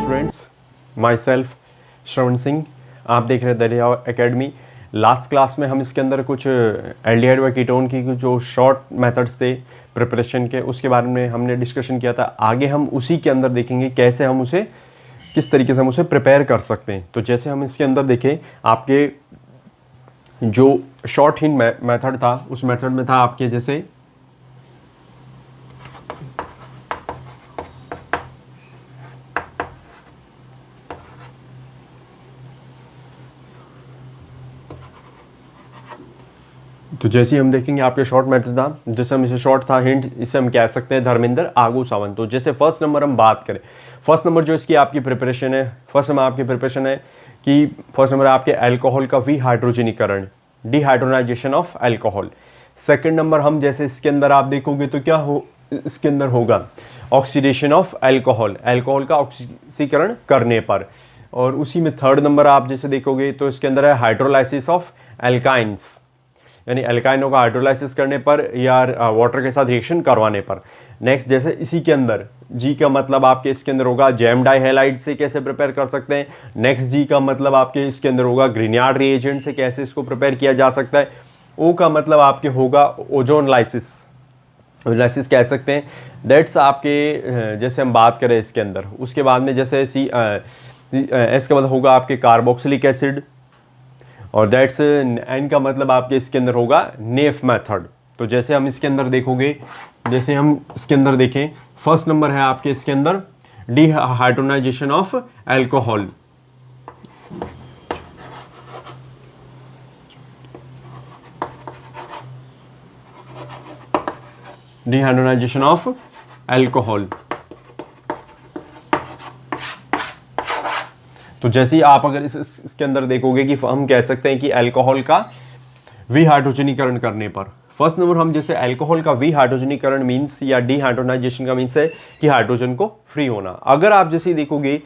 Students, my self श्रवण सिंह। आप देख रहे हैं दरिया एकेडमी। लास्ट क्लास में हम इसके अंदर कुछ एल्डिहाइड व कीटोन की कुछ जो शॉर्ट मेथड्स थे प्रिपरेशन के, उसके बारे में हमने डिस्कशन किया था। आगे हम उसी के अंदर देखेंगे कैसे हम उसे, किस तरीके से हम उसे प्रिपेयर कर सकते हैं। तो जैसे हम इसके अंदर देखें, आपके जो शॉर्ट हिंट मेथड था, उस मेथड में था आपके जैसे तो जैसे हम देखेंगे आपके शॉर्ट मेथड था, जैसे हम इसे शॉर्ट था हिंट, इसे हम कह सकते हैं धर्मेंद्र आगू सावंत। तो जैसे फर्स्ट नंबर हम बात करें, फर्स्ट नंबर जो इसकी आपकी प्रिपरेशन है, फर्स्ट नंबर आपकी प्रिपरेशन है कि फर्स्ट नंबर आपके अल्कोहल का विहाइड्रोजनीकरण, डिहाइड्रोनाइजेशन ऑफ अल्कोहल। सेकंड नंबर हम जैसे इसके अंदर आप देखोगे तो क्या हो, इसके अंदर होगा ऑक्सीडेशन ऑफ अल्कोहल, अल्कोहल का ऑक्सीकरण करने पर। और उसी में थर्ड नंबर आप जैसे देखोगे तो इसके अंदर है हाइड्रोलाइसिस ऑफ एल्काइंस, यानी एल्काइनों का हाइड्रोलाइसिस करने पर या वाटर के साथ रिएक्शन करवाने पर। नेक्स्ट जैसे इसी के अंदर जी का मतलब आपके इसके अंदर होगा जैम डाइहैलाइड से कैसे प्रिपेयर कर सकते हैं। नेक्स्ट जी का मतलब आपके इसके अंदर होगा ग्रिग्नार्ड रिएजेंट से कैसे इसको प्रिपेयर किया जा सकता है। ओ का मतलब आपके होगा ओजोनलाइसिस, ओजोनलाइसिस कह सकते हैं। दैट्स आपके जैसे हम बात करें इसके अंदर, उसके बाद में जैसे एस का मतलब होगा आपके कार्बोक्सिलिक एसिड, और दैट्स एन का मतलब आपके इसके अंदर होगा नेफ मेथड। तो जैसे हम इसके अंदर देखोगे, जैसे हम इसके अंदर देखें, फर्स्ट नंबर है आपके इसके अंदर डिहाइड्रोनाइजेशन ऑफ अल्कोहल, डिहाइड्रोनाइजेशन ऑफ अल्कोहल। तो जैसे ही आप अगर इसके अंदर देखोगे कि हम कह सकते हैं कि अल्कोहल का विहाइड्रोजनीकरण करने पर, फर्स्ट नंबर हम जैसे अल्कोहल का विहाइड्रोजनीकरण मींस या डिहाइड्रोनाइजेशन का मींस है कि हाइड्रोजन को फ्री होना। अगर आप जैसे देखोगे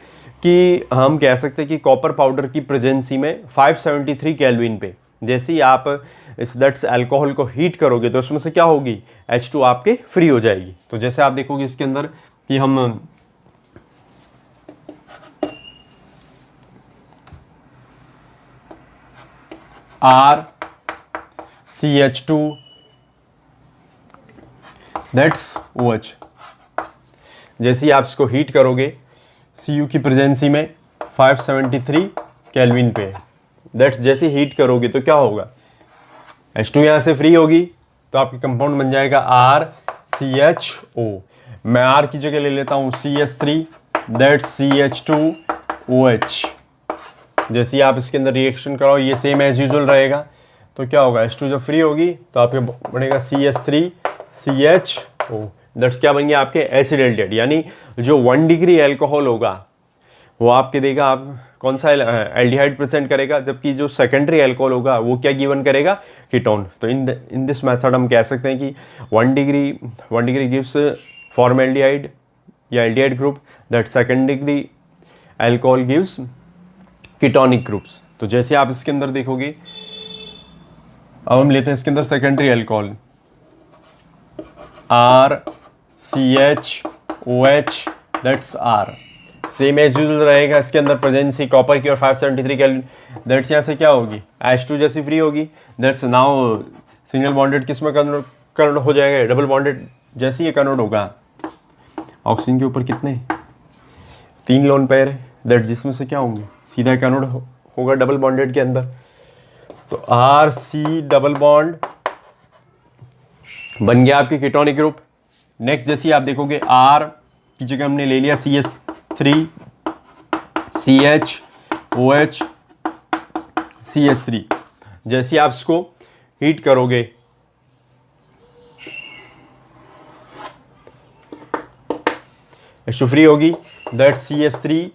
कि हम कह सकते हैं कि कॉपर पाउडर की प्रेजेंसी में 573 केल्विन पे जैसे ही आप इस दैट्स अल्कोहल को हीट करोगे तो उसमें से क्या होगी, H2 आपके फ्री हो जाएगी। तो जैसे आप देखोगे इसके अंदर कि हम RCH2 दैट्स OH, जैसे ही आप इसको हीट करोगे Cu की प्रेजेंसी में 573 केल्विन पे, दैट्स जैसे हीट करोगे तो क्या होगा, H2 यहाँ से फ्री होगी तो आपकी कंपाउंड बन जाएगा RCHO। मैं R की जगह ले लेता हूँ CH3 दैट्स CH2OH। जैसे ही आप इसके अंदर रिएक्शन कराओ, ये सेम एज यूजुअल रहेगा तो क्या होगा, H2 जब फ्री होगी तो आपके बनेगा CH3CHO। दैट्स क्या बन गया आपके एसिड एल्डिहाइड, यानी जो 1 डिग्री अल्कोहल होगा वो आपके देगा आप कौन सा एल्डिहाइड प्रेजेंट करेगा, जबकि जो सेकेंडरी अल्कोहल होगा वो क्या गिवन करेगा, कीटोन। तो इन दिस मेथड हम कह सकते हैं कि 1 डिग्री गिव्स फॉर्मल्डिहाइड या aldehyde group, that second degree alcohol gives ketonic groups. तो जैसे आप इसके अंदर देखोगे, अब हम लेते हैं इसके अंदर secondary alcohol RCHOH that's R, same as usual रहेगा इसके अंदर प्रेजेंसी कॉपर की और 573 केल्विन। दैट्स यहाँ से क्या होगी, H2 जैसी फ्री होगी, दैट्स नाउ सिंगल बॉन्डेड किस में कन्वर्ट हो जाएगा, डबल बॉन्डेड। जैसे ये कन्वर्ट होगा, ऑक्सीजन के ऊपर कितने 3 लोन पेयर है, दैट जिसमें से क्या होंगे सीधा कन्वर्ट होगा डबल बॉन्डेड के अंदर। तो RC डबल बॉन्ड बन गया आपकी कीटोनिक ग्रुप। नेक्स्ट जैसे आप देखोगे R की जगह हमने ले लिया CH3 CHOH CH3। जैसे आप इसको हीट करोगे H2 फ्री होगी, that CH3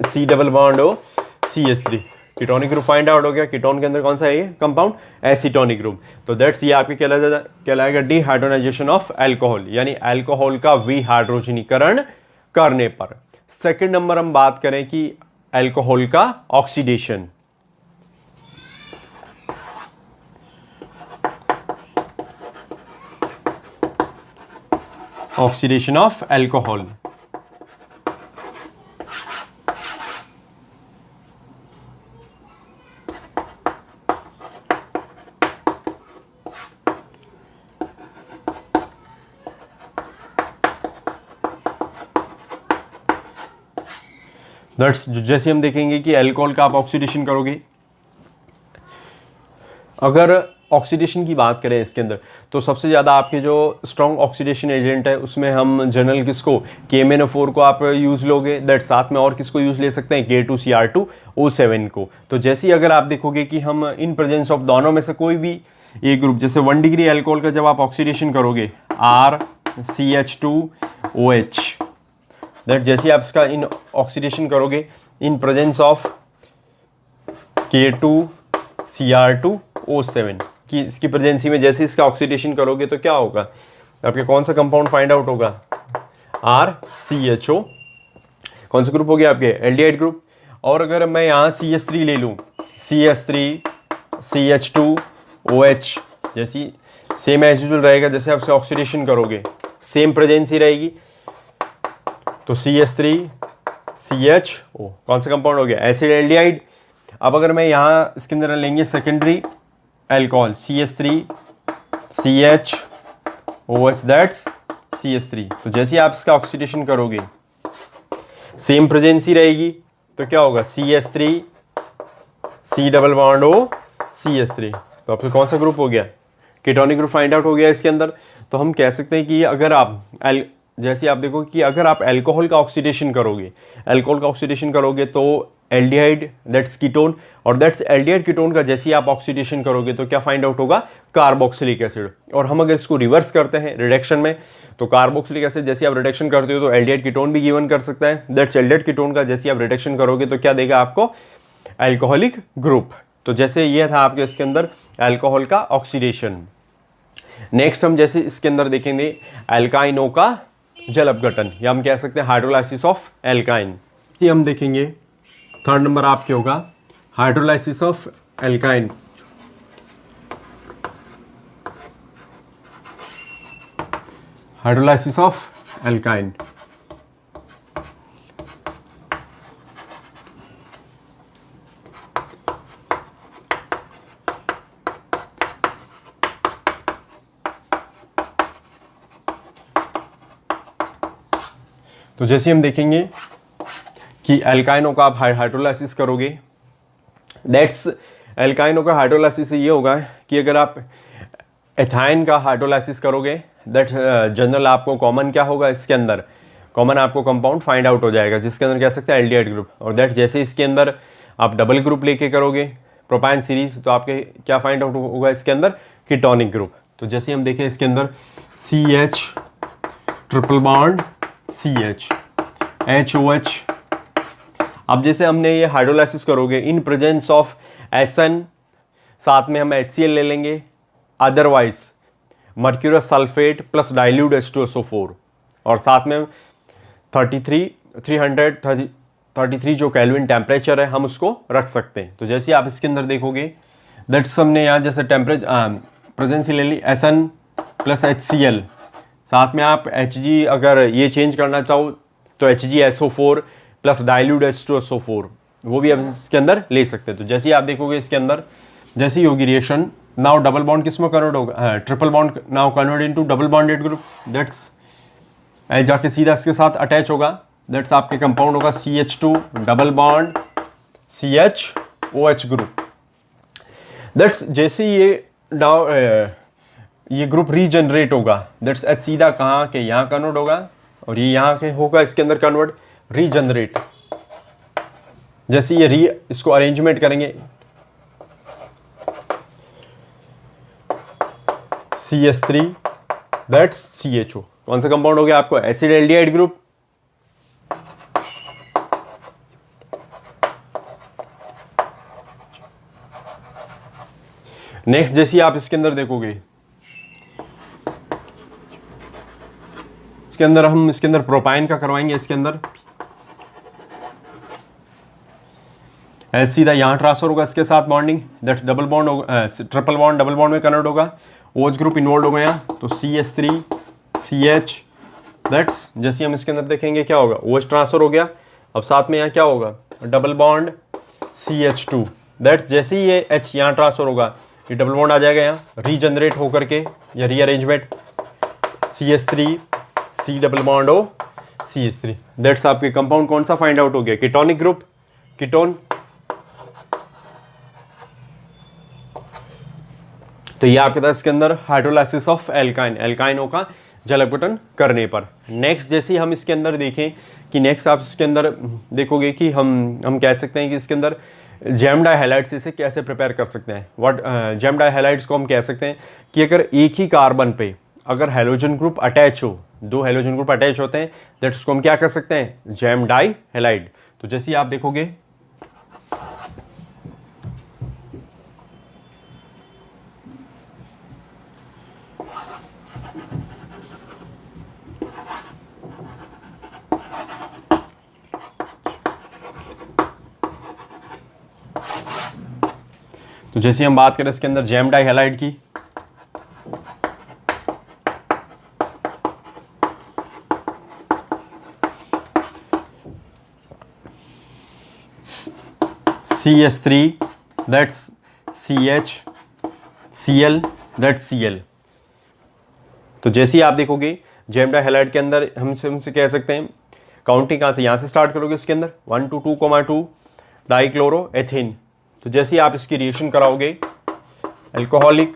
C double bond हो CH3, ketonic group find out हो गया। कीटोन के अंदर कौन सा है ये कंपाउंड, एसीटोनिक ग्रुप। तो दैट्स ये आपके कहलाएगा डिहाइड्रोनाइजेशन ऑफ अल्कोहल, यानी अल्कोहल का विहाइड्रोजनीकरण करने पर। सेकंड नंबर हम बात करें कि अल्कोहल का oxidation, oxidation of alcohol. That's जैसे हम देखेंगे कि अल्कोहल का आप ऑक्सीडेशन करोगे, अगर ऑक्सीडेशन की बात करें इसके अंदर तो सबसे ज़्यादा आपके जो स्ट्रॉन्ग ऑक्सीडेशन एजेंट है उसमें हम जनरल किसको KMnO4 को आप यूज़ लोगे, दैट साथ में और किसको यूज़ ले सकते हैं K2Cr2O7 को। तो जैसे ही अगर आप देखोगे कि हम इन प्रेजेंस ऑफ दोनों में से कोई भी एक ग्रुप, जैसे 1 डिग्री अल्कोहल का जब आप ऑक्सीडेशन करोगे RCH2OH, दैट जैसे ही आप इसका इन ऑक्सीडेशन करोगे इन प्रेजेंस ऑफ K2Cr2O7 कि इसकी प्रेजेंसी में जैसे इसका ऑक्सीडेशन करोगे तो क्या होगा, आपके कौन सा कंपाउंड फाइंड आउट होगा, RCHO, कौन सा ग्रुप हो गया आपके एल्डिहाइड ग्रुप। और अगर मैं यहाँ CH3 ले लूँ, CH3CH2OH, जैसी सेम एज यूजुअल रहेगा, जैसे आप इसका ऑक्सीडेशन करोगे सेम प्रेजेंसी रहेगी, तो CH3CHO कौन सा कंपाउंड हो गया, एसिड एल्डिहाइड। अब अगर मैं यहाँ इसके अंदर लेंगे secondary alcohol CH3CHOH, that's CH3, तो जैसे आप इसका ऑक्सीडेशन करोगे सेम प्रेजेंसी रहेगी, तो क्या होगा CH3C double bond O CH3, तो आपका कौन सा ग्रुप हो गया, कीटोनिक ग्रुप फाइंड आउट हो गया इसके अंदर। तो हम कह सकते हैं कि अगर आप जैसे आप देखो कि अगर आप अल्कोहल का ऑक्सीडेशन करोगे तो एल्डिहाइड दैट्स कीटोन, और दैट्स एल्डिहाइड कीटोन का जैसे ही आप ऑक्सीडेशन करोगे तो क्या फाइंड आउट होगा, कार्बोक्सिलिक एसिड। और हम अगर इसको रिवर्स करते हैं रिडक्शन में, तो कार्बोक्सिलिक एसिड जैसे आप रिडक्शन करते हो तो एल्डिहाइड कीटोन भी गिवन कर सकता है, दैट्स एल्डिहाइड कीटोन का जैसे आप रिडक्शन करोगे तो क्या देगा आपको, अल्कोहलिक ग्रुप। तो जैसे ये था आपके इसके अंदर अल्कोहल का ऑक्सीडेशन। नेक्स्ट हम जैसे इसके अंदर देखेंगे एल्काइनों का जल अपघटन, या हम कह सकते हैं हाइड्रोलाइसिस ऑफ एल्काइन। ये हम देखेंगे थर्ड नंबर आपके होगा hydrolysis of alkyne. Hydrolysis of alkyne, तो जैसे हम देखेंगे कि एल्काइनों का आप हाइड्रोलाइसिस करोगे, दैट्स एल्काइनों का हाइड्रोलाइसिस ये होगा कि अगर आप एथाइन का हाइड्रोलाइसिस करोगे, दैट जनरल आपको कॉमन क्या होगा, इसके अंदर कॉमन आपको कंपाउंड फाइंड आउट हो जाएगा जिसके अंदर कह सकते हैं एल्डिहाइड ग्रुप। और दैट जैसे इसके अंदर आप डबल ग्रुप लेके करोगे प्रोपाइन सीरीज, तो आपके क्या फाइंड आउट होगा इसके अंदर, कीटोनिक ग्रुप। तो जैसे हम देखें इसके अंदर CH triple bond CH HOH। अब जैसे हमने ये हाइड्रोलाइसिस करोगे इन प्रेजेंस ऑफ SN, साथ में हम HCl ले लेंगे, otherwise mercurous sulphate plus dilute H2SO4, और साथ में 333 जो केल्विन टेम्परेचर है हम उसको रख सकते हैं। तो जैसे आप इसके अंदर देखोगे दैट्स हमने यहाँ जैसे टेम्परेचर प्रेजेंसी ले ली SN प्लस HCl, साथ में आप Hg अगर ये चेंज करना चाहो तो HgSO4 प्लस डाइल्यूट H2SO4 वो भी आप इसके अंदर ले सकते हैं। तो जैसे ही आप देखोगे इसके अंदर जैसे ही होगी रिएक्शन, नाउ डबल बॉन्ड किस में कन्वर्ट होगा, triple bond now convert into double bonded group, that's जाके सीधा इसके साथ अटैच होगा, दैट्स आपके कंपाउंड होगा CH2 double bond CHOH group. That's जैसे ये नाउ ये ग्रुप रीजनरेट होगा, दैट्स H सीधा कहाँ के यहाँ कन्वर्ट होगा, और ये यहाँ के होगा इसके अंदर कन्वर्ट रीजनरेट। जैसे ये इसको अरेंजमेंट करेंगे CH3 दैट्स CHO, कौन सा कंपाउंड हो गया आपको, एसिड एल्डिहाइड ग्रुप। नेक्स्ट जैसे आप इसके अंदर देखोगे इसके अंदर हम इसके अंदर प्रोपाइन का करवाएंगे, इसके अंदर H सीधा यहाँ ट्रांसफर होगा इसके साथ बॉन्डिंग, दैट्स डबल बॉन्ड होगा, ट्रिपल बॉन्ड डबल बॉन्ड में कन्वर्ट होगा, OH ग्रुप इन्वॉल्व हो गया, तो CH3 CH, दैट्स जैसे हम इसके अंदर देखेंगे क्या होगा, OH ट्रांसफर हो गया। अब साथ में यहाँ क्या होगा, डबल बॉन्ड CH2, दैट्स जैसे ही ये H यहाँ ट्रांसफर होगा ये डबल बॉन्ड आ जाएगा यहाँ रीजनरेट होकर के या rearrangement, CH3 C double bond O CH3। That's आपके कंपाउंड कौन सा फाइंड आउट हो गया, कीटोनिक ग्रुप, कीटोन। तो ये आपके पास इसके अंदर हाइड्रोलाइसिस ऑफ एल्काइन, एल्काइनों का जल अपघटन करने पर। नेक्स्ट जैसे ही हम इसके अंदर देखें कि नेक्स्ट आप इसके अंदर देखोगे कि हम कह सकते हैं कि इसके अंदर जैम डाइहैलाइड्स इसे कैसे प्रिपेयर कर सकते हैं। व्हाट जैम डाइहैलाइड्स को हम कह सकते हैं कि अगर एक ही कार्बन पे अगर हैलोजन ग्रुप अटैच हो, दो हैलोजन ग्रुप अटैच होते हैं, दैट उसको हम क्या कर सकते हैं, जैम डाइहैलाइड। तो जैसे आप देखोगे तो जैसे हम बात करें इसके अंदर जैम डाइहैलाइड की, CH3 that's CH, Cl that's Cl। तो जैसे ही आप देखोगे जैम डाइहैलाइड के अंदर हमसे कह सकते हैं, काउंटिंग कहाँ से, यहाँ से स्टार्ट करोगे इसके अंदर 1 to 2,2 डाइक्लोरोएथिन। तो जैसे ही आप इसकी रिएक्शन कराओगे अल्कोहलिक,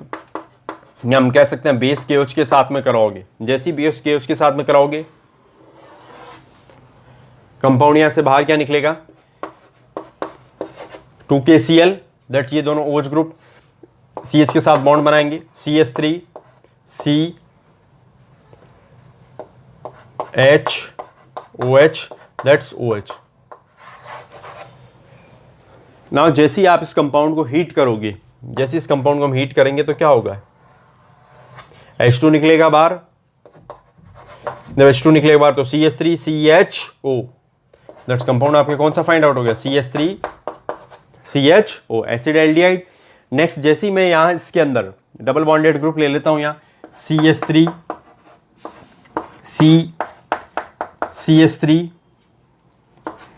हम कह सकते हैं बेस KOH के साथ में कराओगे, जैसे ही बेस KOH के साथ में कराओगे कंपाउंड यहाँ से बाहर क्या निकलेगा, 2KCl दैट, ये दोनों OH ग्रुप CH के साथ बॉन्ड बनाएंगे, CH3 CHOH दैट्स OH। ना जैसे ही आप इस कंपाउंड को हीट करोगे, जैसे इस कंपाउंड को हम हीट करेंगे तो क्या होगा, H2 निकलेगा बाहर। जब H2 निकलेगा बाहर तो CH3 CHO दैट्स कंपाउंड आपके कौन सा फाइंड आउट हो गया, CH3 CHO, acid aldehyde. Next जैसे ही मैं यहाँ इसके अंदर डबल बॉन्डेड ग्रुप ले लेता हूँ, यहाँ CH3 CH3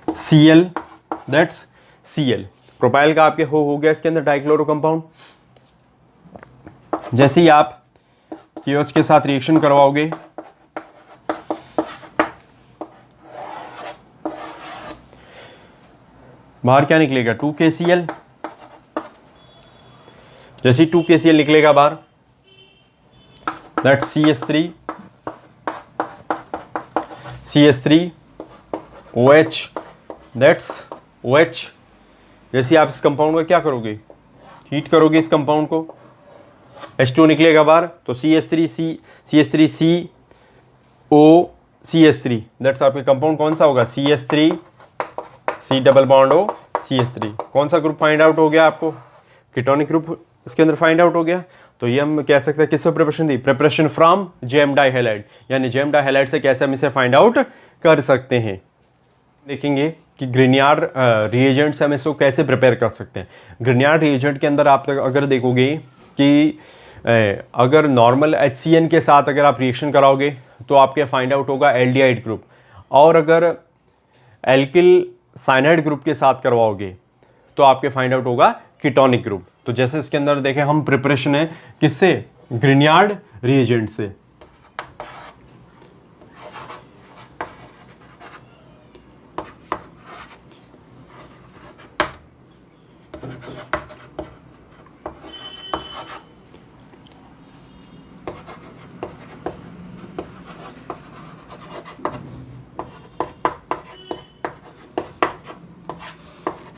Cl that's Cl, propyl का आपके हो गया इसके अंदर डाइक्लोरो कंपाउंड। जैसे ही आप KOH के साथ रिएक्शन करवाओगे बाहर क्या निकलेगा, 2KCl। जैसे 2KCl निकलेगा बाहर that CH3 OH that's OH। जैसे आप इस कंपाउंड को क्या करोगे, हीट करोगे इस कंपाउंड को, H2 निकलेगा बाहर तो CH3 COCH3 दैट्स आपके कंपाउंड कौन सा होगा, CH3 C double bond O CH3। कौन सा ग्रुप फाइंड आउट हो गया आपको, कीटोनिक ग्रुप इसके अंदर फाइंड आउट हो गया। तो ये हम कह सकते हैं किस पर प्रिपरेशन दी, प्रिपरेशन फ्रॉम जैम डाइहैलाइड, यानी जैम डाइहैलाइड से कैसे हम इसे फाइंड आउट कर सकते हैं। देखेंगे कि ग्रिनियार्ड रिएजेंट से हम इसको कैसे प्रिपेयर कर सकते हैं। ग्रिनियार्ड रिएजेंट के अंदर आप अगर देखोगे कि अगर नॉर्मल HCN के साथ अगर आप रिएक्शन कराओगे तो आपके फाइंड आउट होगा एल्डिहाइड ग्रुप, और अगर एल्किल साइनाइड ग्रुप के साथ करवाओगे तो आपके फाइंड आउट होगा कीटोनिक ग्रुप। तो जैसे इसके अंदर देखें हम प्रिपरेशन है किससे, ग्रिनियार्ड रिएजेंट से।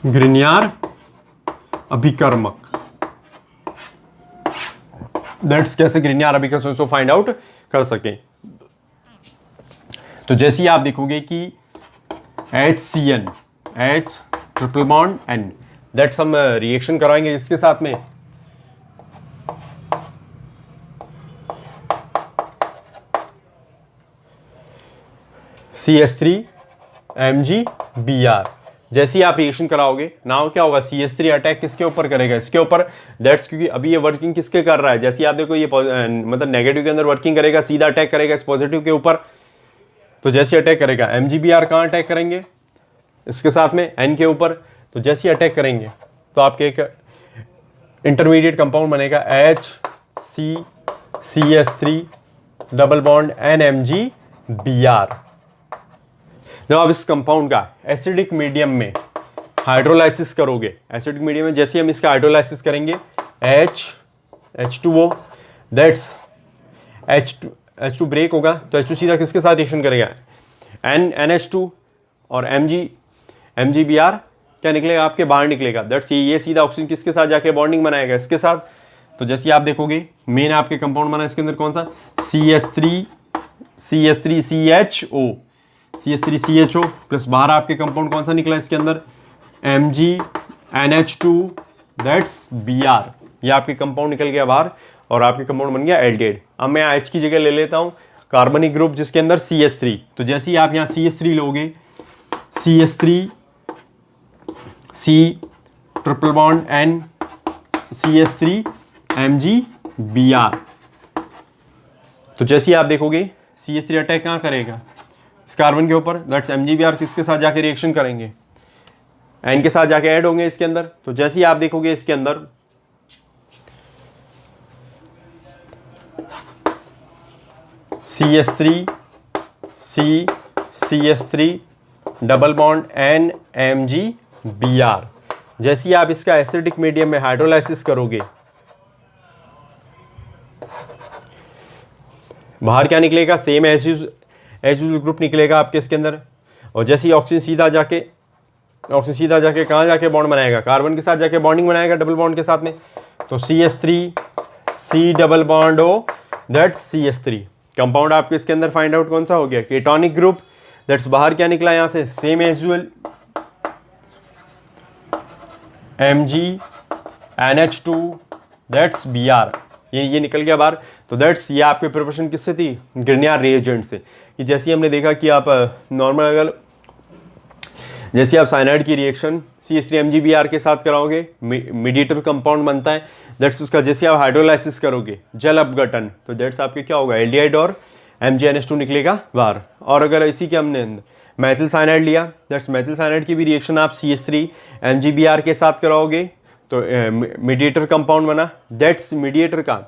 ग्रिनियार अभिकर्मक दैट्स, कैसे ग्रिनियार अभिकर्मक उसको फाइंड आउट कर सकें। तो जैसे ही आप देखोगे कि HCN H triple bond N that's हम रिएक्शन कराएंगे इसके साथ में CH3 MgBr। जैसे ही आप रिएक्शन कराओगे नाउ क्या होगा, CH3 अटैक किसके ऊपर करेगा, इसके ऊपर दैट्स, क्योंकि अभी ये वर्किंग किसके कर रहा है, जैसे ही आप देखो ये मतलब नेगेटिव के अंदर वर्किंग करेगा, सीधा अटैक करेगा इस पॉजिटिव के ऊपर। तो जैसे अटैक करेगा MgBr कहाँ अटैक करेंगे, इसके साथ में N के ऊपर। तो जैसे ही अटैक करेंगे तो आपके एक इंटरमीडिएट कंपाउंड बनेगा HCCH3 डबल बॉन्ड NMgBr। जब आप इस कंपाउंड का एसिडिक मीडियम में हाइड्रोलाइसिस करोगे, एसिडिक मीडियम में जैसे हम इसका हाइड्रोलाइसिस करेंगे H2O, दैट्स H2 ब्रेक होगा तो H2 सीधा किसके साथ रिएक्शन करेगा, NH2 और MgBr क्या निकलेगा, आपके बाहर निकलेगा। दैट्स ये सीधा ऑक्सीजन किसके साथ जाके बॉन्डिंग बनाएगा, इसके साथ। तो जैसे आप देखोगे मेन आपके कंपाउंड बना इसके अंदर कौन सा, CH3CHO प्लस बाहर आपके कंपाउंड कौन सा निकला इसके अंदर, MgNH2 दैट्स Br। ये आपके कंपाउंड निकल गया बाहर और आपके कंपाउंड बन गया एल्डिहाइड। अब मैं H की जगह ले लेता हूँ कार्बनिक ग्रुप जिसके अंदर CH3। तो जैसे ही आप यहाँ CH3 लोगे, CH3 C triple bond N CH3 MgBr। तो जैसे ही आप देखोगे CH3 अटैक कहाँ करेगा, इस कार्बन के ऊपर, दैट्स MgBr किसके साथ जाके रिएक्शन करेंगे, N के साथ जाके ऐड होंगे इसके अंदर। तो जैसे ही आप देखोगे इसके अंदर CH3 C CH3 double bond N MgBr। जैसे ही आप इसका एसिडिक मीडियम में हाइड्रोलाइसिस करोगे, बाहर क्या निकलेगा, सेम एच ग्रुप निकलेगा आपके इसके अंदर। और जैसे ही ऑक्सीजन सीधा जाके कहाँ जाके बॉन्ड बनाएगा, कार्बन के साथ जाके बॉन्डिंग बनाएगा डबल बॉन्ड के साथ में। तो CH3 C double bond O that's CH3। Compound आपके इसके अंदर फाइंड आउट कौन सा हो गया, केटोनिक ग्रुप। दैट्स बाहर क्या निकला यहाँ से, same as usual MgNH2 that's Br। ये निकल गया बाहर। तो दैट्स ये आपके प्रिपरेशन किससे थी, ग्रिग्नार्ड रिएजेंट से। कि जैसे हमने देखा कि आप नॉर्मल अगर जैसे आप साइनाइड की रिएक्शन CH3 MgBr के साथ कराओगे, मीडिएटर कंपाउंड बनता है। दैट्स उसका जैसे आप हाइड्रोलाइसिस करोगे, जल अपघटन, तो दैट्स आपके क्या होगा, एल्डिहाइड और MgNH2 निकलेगा बाहर। और अगर इसी के हमने मैथिल साइनाइड लिया, दैट्स मैथिल साइनाइड की भी रिएक्शन आप CH3 MgBr के साथ कराओगे तो मीडिएटर कंपाउंड बना। दैट्स मीडिएटर का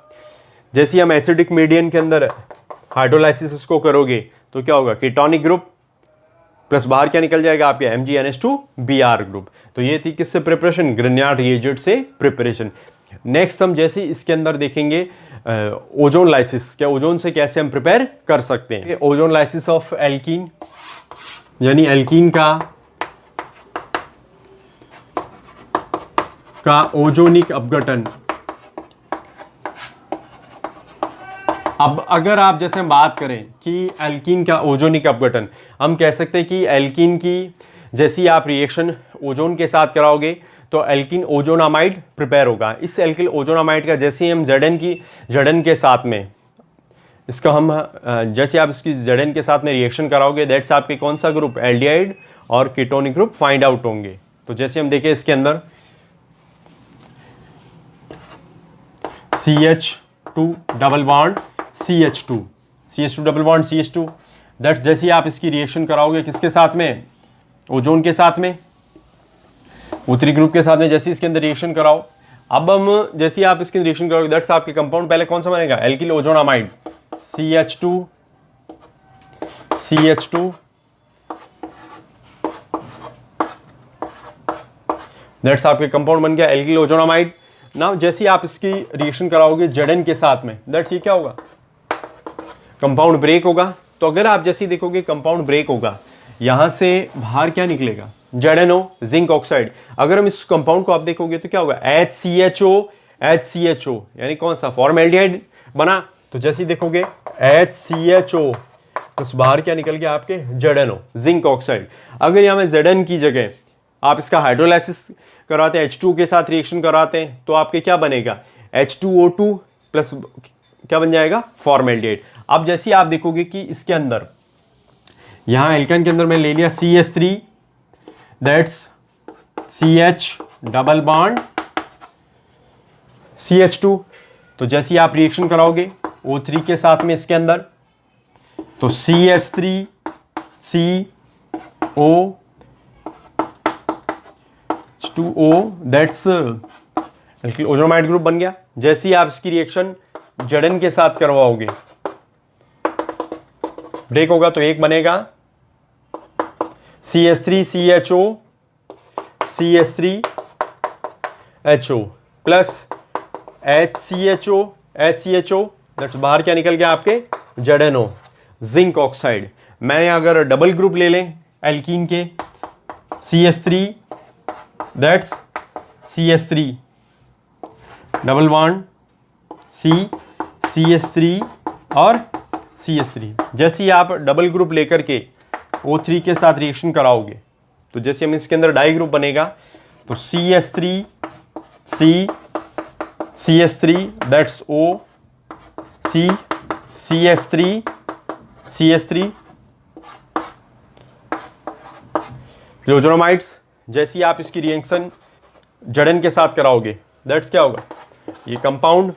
जैसे हम एसिडिक मीडियम के अंदर हाइड्रोलाइसिस इसको करोगे तो क्या होगा, कीटोनिक ग्रुप प्लस बाहर क्या निकल जाएगा आपके MgNH2Br ग्रुप। तो ये थी किससे प्रिपरेशन, ग्रिग्नार्ड रिएजेंट से प्रिपरेशन। नेक्स्ट हम जैसे इसके अंदर देखेंगे ओजोन लाइसिस, क्या ओजोन से कैसे हम प्रिपेयर कर सकते हैं। ओजोन लाइसिस ऑफ एल्कीन, यानी एल्कीन का ओजोनिक अपघटन। अब अगर आप जैसे हम बात करें कि एल्कीन का ओजोनिक अपघटन, हम कह सकते हैं कि एल्कीन की जैसी आप रिएक्शन ओजोन के साथ कराओगे तो एल्कीन ओजोनामाइड प्रिपेयर होगा। इस एल्किल ओजोनामाइड का जैसे ही हम Zn के साथ में इसका हम जैसे आप इसकी Zn के साथ में रिएक्शन कराओगे, दैट्स आपके कौन सा ग्रुप, एल्डिहाइड और कीटोनिक ग्रुप फाइंड आउट होंगे। तो जैसे हम देखें इसके अंदर CH2 double bond CH2 double bond CH2, that's जैसे ही आप इसकी रिएक्शन कराओगे किसके साथ में, ओजोन के साथ में, उत्तरी ग्रुप के साथ में। जैसे इसके अंदर रिएक्शन कराओ, अब हम जैसे आप इसके रिएक्शन करोगे, दैट्स आपके कंपाउंड पहले कौन सा बनेगा, एल्किल ओजोनामाइड CH2 दैट्स आपके कंपाउंड बन गया एल्किल ओजोनामाइड। नाउ जैसे ही आप इसकी रिएक्शन कराओगे Zn के साथ में, दैट्स ये क्या होगा, कंपाउंड ब्रेक होगा। तो अगर आप जैसे देखोगे कंपाउंड ब्रेक होगा, यहां से बाहर क्या निकलेगा, ZnO जिंक ऑक्साइड। अगर हम इस कंपाउंड को आप देखोगे तो क्या होगा, HCHO यानी कौन सा, फॉर्मल्डिहाइड बना। तो जैसे ही देखोगे HCHO तो बाहर क्या निकल गया आपके, ZnO जिंक ऑक्साइड। अगर यहाँ में Zn की जगह आप इसका हाइड्रोलाइसिस कराते हैं, H2 के साथ रिएक्शन कराते हैं, तो आपके क्या बनेगा, H2O2 प्लस क्या बन जाएगा, फॉर्मल्डिहाइड। अब जैसे आप देखोगे कि इसके अंदर यहाँ एल्केन के अंदर मैं ले लिया CH3 that's CH double bond CH2। तो जैसे ही आप रिएक्शन कराओगे O3 के साथ में इसके अंदर, तो CH3 CO H2O that's ओजोनामाइड group बन गया। जैसे ही आप इसकी रिएक्शन Zn के साथ करवाओगे, ब्रेक होगा तो एक बनेगा CH3CHO CH3HO plus HCHO that's बाहर क्या निकल गया आपके ZNO जिंक ऑक्साइड। मैंने अगर डबल ग्रुप ले लें एल्कीन के CH3 that's CH3 double bond CH3 और CH3। जैसे ही आप डबल ग्रुप लेकर के O3 के साथ रिएक्शन कराओगे तो जैसे हम इसके अंदर डाई ग्रुप बनेगा तो CH3 CH3 that's O CH3 क्लोजोनामाइड्स। जैसे ही आप इसकी रिएक्शन जड़न के साथ कराओगे दैट्स क्या होगा, ये कंपाउंड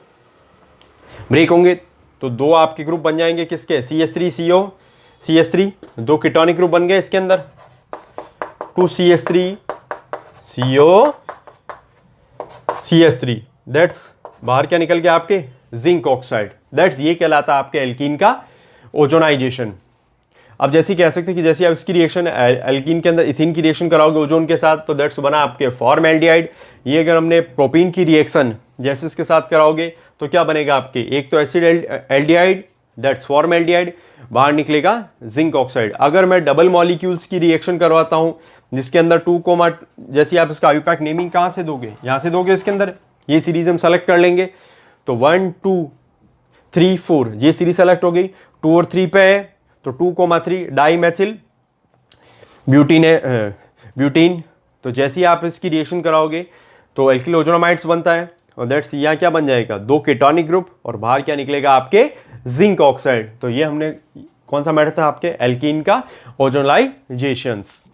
ब्रेक होंगे तो दो आपके ग्रुप बन जाएंगे किसके CH3CO CH3 दो कीटोनिक ग्रुप बन गए इसके अंदर 2CH3CO CH3 दैट्स बाहर क्या निकल गया आपके जिंक ऑक्साइड दैट्स ये कहलाता है आपके एल्कीन का ओजोनाइजेशन। अब जैसे कह सकते हैं कि जैसे आप इसकी रिएक्शन एल्कीन के अंदर इथिन की रिएक्शन कराओगे ओजोन के साथ तो दैट्स बना आपके फॉर्मल्डिहाइड। ये अगर हमने प्रोपीन की रिएक्शन जैसे इसके साथ कराओगे तो क्या बनेगा आपके, एक तो एसिड एल्डिहाइड दैट्स फॉर्मल्डिहाइड, बाहर निकलेगा जिंक ऑक्साइड। अगर मैं डबल मॉलिक्यूल्स की रिएक्शन करवाता हूं जिसके अंदर 2, जैसे आप इसका आयुपैक नेमिंग कहां से दोगे, यहां से दोगे इसके अंदर, ये सीरीज हम सेलेक्ट कर लेंगे तो 1 2 3 4 ये सीरीज सेलेक्ट हो गई। 2 और 3 पे है तो 2,3 डाई मैथिल ब्यूटीन। तो जैसे ही आप इसकी रिएक्शन कराओगे तो एल्किल ओजोनामाइड्स बनता है और दैट्स यहाँ क्या बन जाएगा, दो कीटोनिक ग्रुप और बाहर क्या निकलेगा आपके जिंक ऑक्साइड। तो ये हमने कौन सा मेथड था आपके एल्कीन का ओजोनाइजेशंस।